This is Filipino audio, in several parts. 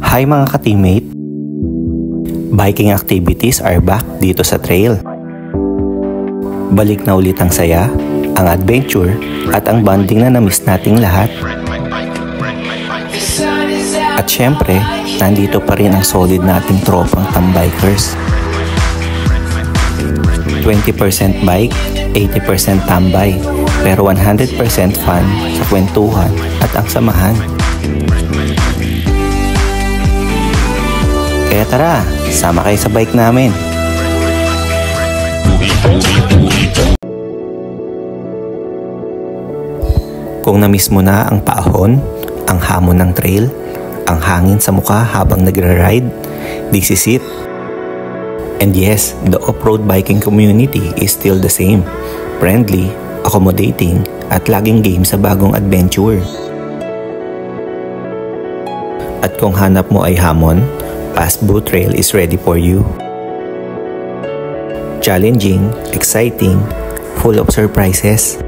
Hi mga ka-teammate! Biking activities are back dito sa trail. Balik na ulit ang saya, ang adventure, at ang bonding na na-miss nating lahat. At syempre, nandito pa rin ang solid nating tropang tambikers. 20% bike, 80% tambay, pero 100% fun sa kwentuhan at ang samahan. Kaya tara, sama kayo sa bike namin. Kung na-miss mo na ang paahon, ang hamon ng trail, ang hangin sa mukha habang nagra-ride, this is it. And yes, the off-road biking community is still the same. Friendly, accommodating, at laging game sa bagong adventure. At kung hanap mo ay hamon, Pasbu Trail is ready for you. Challenging, exciting, full of surprises.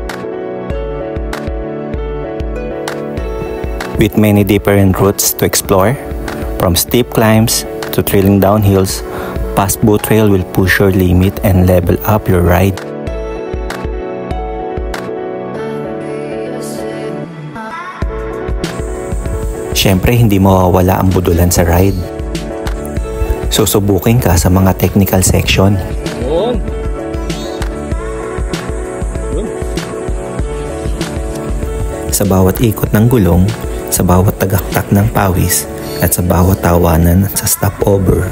With many different routes to explore, from steep climbs to thrilling downhills, Pasbu Trail will push your limit and level up your ride. Siyempre, hindi mawawala ang budulan sa ride. Susubukin ka sa mga technical section. Sa bawat ikot ng gulong, sa bawat tagaktak ng pawis, at sa bawat tawanan sa stopover.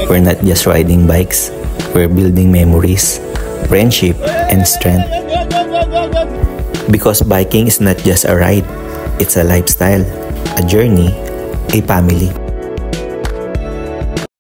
We're not just riding bikes, we're building memories, friendship, and strength. Because biking is not just a ride, it's a lifestyle, a journey, a family.